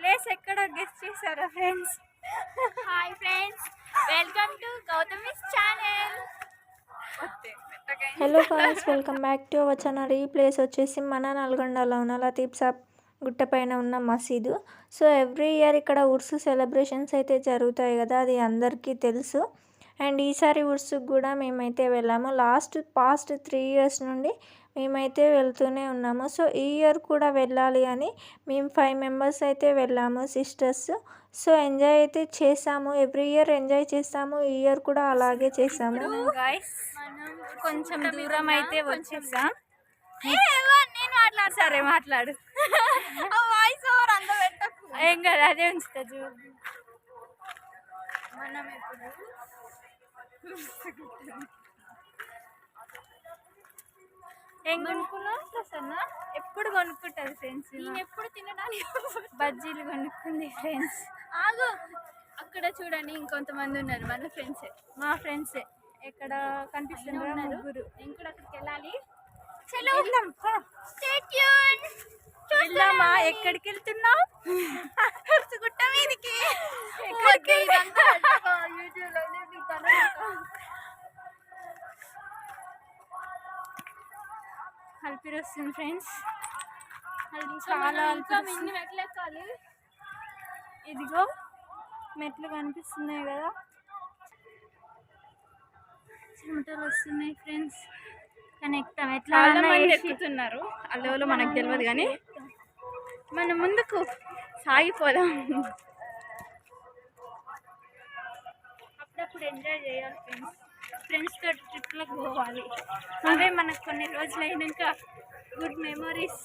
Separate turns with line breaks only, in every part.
Place ఎక్కడో guessed చేశారా friends?
Hi friends, welcome to Gautami's channel.
Hello friends, welcome back to our channel. ఈ place వచ్చేసి మన నల్గొండలో ఉన్న లతీఫ్ సాబ్ గుట్ట పైన ఉన్న మసీదు. సో ఎవ్రీ ఇయర్ ఇక్కడ ఉర్సు సెలబ్రేషన్స్ అయితే జరుగుతాయి కదా, అది అందరికీ తెలుసు. అండ్ ఈసారి ఉర్సుకు కూడా మేమైతే వెళ్ళాము. పాస్ట్ 3 years నుండి మేమైతే వెళ్తూనే ఉన్నాము. సో ఈ ఇయర్ కూడా వెళ్ళాలి అని మేము 5 members అయితే వెళ్ళాము, సిస్టర్స్. సో ఎంజాయ్ అయితే చేసాము. ఎవ్రీ ఇయర్ ఎంజాయ్ చేస్తాము, ఈ ఇయర్ కూడా అలాగే చేసాము.
గైస్
మనం
కొంచెం దూరం అయితే వచ్చేసాం.
నేను మాట్లాడు.
సరే మాట్లాడు.
వాయిస్ ఓవర్ అంత పెట్టకు.
ఏం కాదు, అదే ఉంచుతా చూడు.
మనం ఇప్పుడు
ఏం కొనుక్కున్నావు ప్రసన్న? ఎప్పుడు కొనుక్కుంటుంది ఫ్రెండ్స్.
నేను ఎప్పుడు తినడానికి
బజ్జీలు కొనుక్కుంది ఫ్రెండ్స్.
ఆగు, అక్కడ చూడండి ఇంకొంతమంది ఉన్నారు, మన ఫ్రెండ్సే.
మా ఫ్రెండ్సే. ఎక్కడ కనిపిస్తున్నారు? ముగ్గురు.
నేను కూడా అక్కడికి వెళ్ళాలి.
వెళ్దాం.
Stay tune.
వెళ్దామా? ఎక్కడికి వెళ్తున్నావు?
గుట్ట మీదకి.
అల్పిరి వస్తుంది ఫ్రెండ్స్.
చాలా ఎన్ని మెట్లు ఎక్కాలి.
ఇదిగో మెట్లు కనిపిస్తున్నాయి కదా, చెమటలు వస్తున్నాయి ఫ్రెండ్స్. కానీ ఎక్కుతాం.
చాలా మంది ఎక్కుతున్నారు, అల్లెవలో మనకు తెలియదు కానీ
మనం ముందుకు సాగిపోదాం. అప్పుడప్పుడు ఎంజాయ్ చేయాలి ఫ్రెండ్స్. ఫ్రెండ్స్ తోటి ట్రిప్లకు పోవాలి. అవే మనకు కొన్ని రోజులు అయినాక గుడ్ మెమరీస్.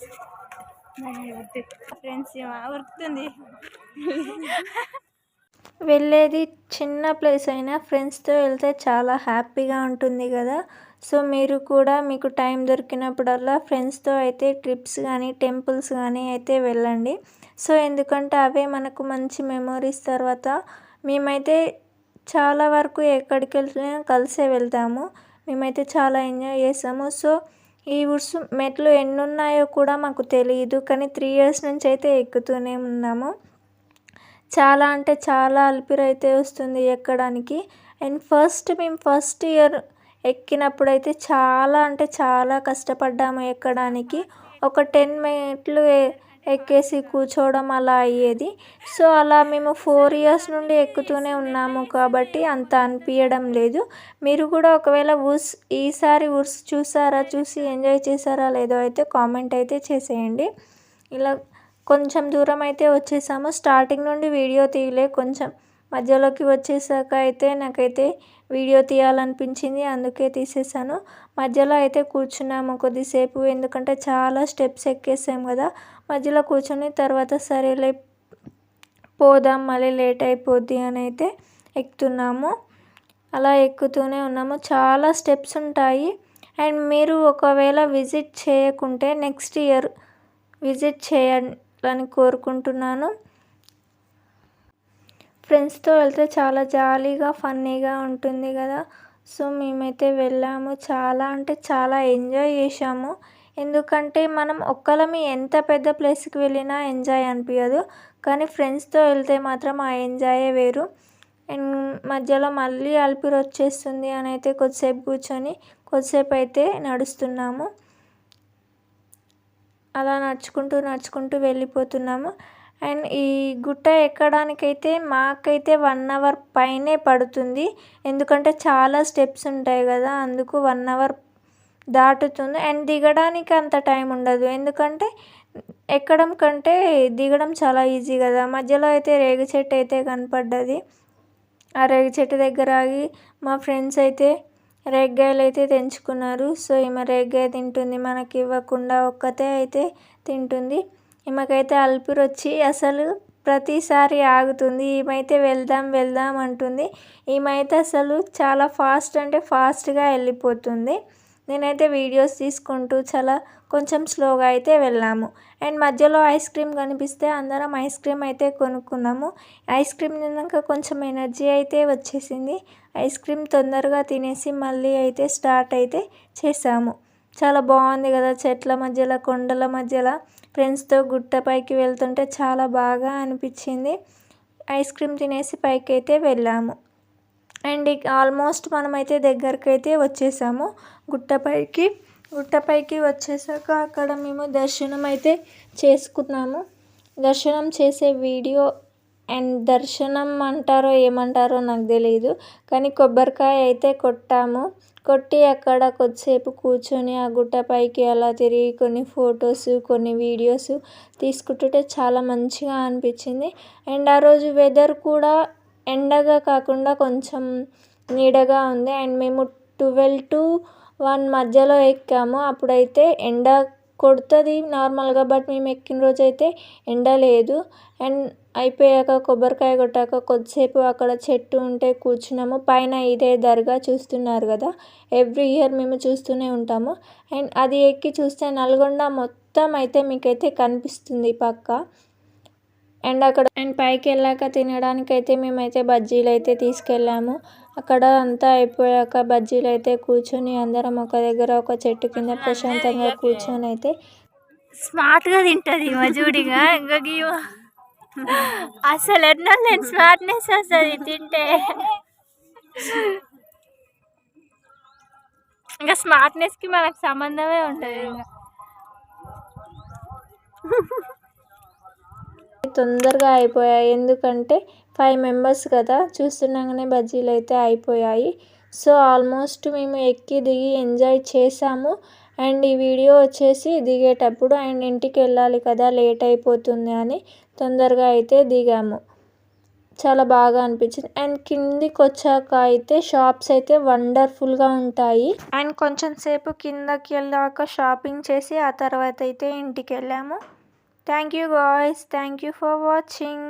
ఫ్రెండ్స్ ఉరుకుతుంది.
వెళ్ళేది చిన్న ప్లేస్ అయినా ఫ్రెండ్స్తో వెళ్తే చాలా హ్యాపీగా ఉంటుంది కదా. సో మీరు కూడా మీకు టైం దొరికినప్పుడల్లా ఫ్రెండ్స్తో అయితే ట్రిప్స్ కానీ టెంపుల్స్ కానీ అయితే వెళ్ళండి. సో ఎందుకంటే అవే మనకు మంచి మెమరీస్. తర్వాత మేమైతే చాలా వరకు ఎక్కడికి వెళ్తున్నా కలిసే వెళ్తాము. మేమైతే చాలా ఎంజాయ్ చేసాము. సో ఈ ఉర్సు మెట్లు ఎన్ని ఉన్నాయో కూడా మాకు తెలియదు, కానీ 3 years నుంచి అయితే ఎక్కుతూనే ఉన్నాము. చాలా అంటే చాలా అల్పిరి అయితే వస్తుంది ఎక్కడానికి. అండ్ మేము ఫస్ట్ ఇయర్ ఎక్కినప్పుడు అయితే చాలా అంటే చాలా కష్టపడ్డాము ఎక్కడానికి. ఒక 10 మెట్లు ఎక్కేసి కూర్చోవడం అలా అయ్యేది. సో అలా మేము 4 years నుండి ఎక్కుతూనే ఉన్నాము కాబట్టి అంత అనిపించడం లేదు. మీరు కూడా ఒకవేళ ఈసారి చూసి ఎంజాయ్ చేశారా లేదో అయితే కామెంట్ అయితే చేసేయండి. ఇలా కొంచెం దూరం అయితే వచ్చేసాము. స్టార్టింగ్ నుండి వీడియో తీయలే, కొంచెం మధ్యలోకి వచ్చేసాక అయితే నాకైతే వీడియో తీయాలనిపించింది, అందుకే తీసేసాను. మధ్యలో అయితే కూర్చున్నాము కొద్దిసేపు, ఎందుకంటే చాలా స్టెప్స్ ఎక్కేసాం కదా. మధ్యలో కూర్చొని తర్వాత సరేలే పోదాం, మళ్ళీ లేట్ అయిపోద్ది అని అయితే ఎక్కుతున్నాము. అలా ఎక్కుతూనే ఉన్నాము. చాలా స్టెప్స్ ఉంటాయి. అండ్ మీరు ఒకవేళ విజిట్ చేయకుంటే నెక్స్ట్ ఇయర్ విజిట్ చేయాలని కోరుకుంటున్నాను. ఫ్రెండ్స్తో వెళ్తే చాలా జాలీగా ఫన్నీగా ఉంటుంది కదా. సో మేమైతే వెళ్ళాము. చాలా అంటే చాలా ఎంజాయ్ చేసాము. ఎందుకంటే మనం ఒక్కళ్ళమి ఎంత పెద్ద ప్లేస్కి వెళ్ళినా ఎంజాయ్ అనిపించదు, కానీ ఫ్రెండ్స్తో వెళ్తే మాత్రం ఆ ఎంజాయే వేరు. అండ్ మధ్యలో మళ్ళీ అల్పిరి వచ్చేస్తుంది అని అయితే కొద్దిసేపు కూర్చొని కొద్దిసేపు అయితే నడుస్తున్నాము. అలా నడుచుకుంటూ వెళ్ళిపోతున్నాము. అండ్ ఈ గుట్ట ఎక్కడానికైతే మాకైతే 1 hour పైనే పడుతుంది, ఎందుకంటే చాలా స్టెప్స్ ఉంటాయి కదా, అందుకు 1 hour దాటుతుంది. అండ్ దిగడానికి అంత టైం ఉండదు, ఎందుకంటే ఎక్కడం కంటే దిగడం చాలా ఈజీ కదా. మధ్యలో అయితే రేగి చెట్టు అయితే కనపడ్డది. ఆ రేగి చెట్టు దగ్గర ఆగి మా ఫ్రెండ్స్ అయితే రేగ్గాయలు అయితే తెంచుకున్నారు. సో ఈమె రేగ్గాయ తింటుంది, మనకి ఇవ్వకుండా ఒక్కతే అయితే తింటుంది. ఈమెకైతే అల్పిరి వచ్చి అసలు ప్రతిసారి ఆగుతుంది. ఈమైతే వెళ్దాం అంటుంది. ఈమైతే అసలు చాలా ఫాస్ట్గా వెళ్ళిపోతుంది. నేనైతే వీడియోస్ తీసుకుంటూ కొంచెం స్లోగా అయితే వెళ్ళాము. అండ్ మధ్యలో ఐస్ క్రీమ్ కనిపిస్తే అందరం ఐస్ క్రీమ్ అయితే కొనుక్కున్నాము. ఐస్ క్రీమ్ తిన్నాక కొంచెం ఎనర్జీ అయితే వచ్చేసింది. ఐస్ క్రీమ్ తొందరగా తినేసి మళ్ళీ అయితే స్టార్ట్ అయితే చేసాము. చాలా బాగుంది కదా, చెట్ల మధ్యలో కొండల మధ్యలో ఫ్రెండ్స్తో గుట్టపైకి వెళ్తుంటే చాలా బాగా అనిపించింది. ఐస్ క్రీమ్ తినేసి పైకి అయితే వెళ్ళాము. అండ్ ఆల్మోస్ట్ మనమైతే దగ్గరికి అయితే వచ్చేసాము గుట్టపైకి వచ్చేసాక అక్కడ మేము దర్శనం అయితే చేసుకున్నాము. దర్శనం చేసే వీడియో అండ్ దర్శనం అంటారో ఏమంటారో నాకు తెలియదు, కానీ కొబ్బరికాయ అయితే కొట్టి అక్కడ కొద్దిసేపు కూర్చొని ఆ గుట్టపైకి అలా తిరిగి కొన్ని ఫొటోస్ కొన్ని వీడియోస్ తీసుకుంటుంటే చాలా మంచిగా అనిపించింది. అండ్ ఆ రోజు వెదర్ కూడా ఎండగా కాకుండా కొంచెం నీడగా ఉంది. అండ్ మేము 12 to 1 మధ్యలో ఎక్కాము. అప్పుడైతే ఎండ కొడుతుంది నార్మల్గా, బట్ మేము ఎక్కిన రోజు అయితే ఎండ లేదు. అండ్ అయిపోయాక కొబ్బరికాయ కొట్టాక కొద్దిసేపు అక్కడ చెట్టు ఉంటే కూర్చున్నాము. పైన ఇదే దర్గా చూస్తున్నారు కదా, ఎవ్రీ ఇయర్ మేము చూస్తూనే ఉంటాము. అండ్ అది ఎక్కి చూస్తే నల్గొండ మొత్తం అయితే మీకైతే కనిపిస్తుంది పక్క. అండ్ పైకి వెళ్ళాక తినడానికైతే మేమైతే బజ్జీలు అయితే తీసుకెళ్ళాము. అక్కడ అంతా అయిపోయాక బజ్జీలు అయితే కూర్చొని అందరం ఒక దగ్గర ఒక చెట్టు కింద ప్రశాంతంగా కూర్చొని అయితే
స్మార్ట్గా తింటుంది మజూడిగా. ఇంకా అసలు ఎన్నో లేని స్మార్ట్నెస్ వస్తుంది తింటే. ఇంకా స్మార్ట్నెస్కి మనకు సంబంధమే ఉంటుంది. ఇంకా
తొందరగా అయిపోయాయి, ఎందుకంటే 5 members కదా, చూస్తుండగానే బజ్జీలు అయితే అయిపోయాయి. సో ఆల్మోస్ట్ మేము ఎక్కి దిగి ఎంజాయ్ చేసాము. అండ్ ఈ వీడియో వచ్చేసి దిగేటప్పుడు అండ్ ఇంటికి వెళ్ళాలి కదా, లేట్ అయిపోతుంది అని తొందరగా అయితే దిగాము. చాలా బాగా అనిపించింది. అండ్ కిందికి వచ్చాక అయితే షాప్స్ అయితే వండర్ఫుల్గా ఉంటాయి. అండ్ కొంచెం సేపు కిందకి వెళ్ళాక షాపింగ్ చేసి ఆ తర్వాత అయితే ఇంటికి వెళ్ళాము. Thank you guys, thank you for watching.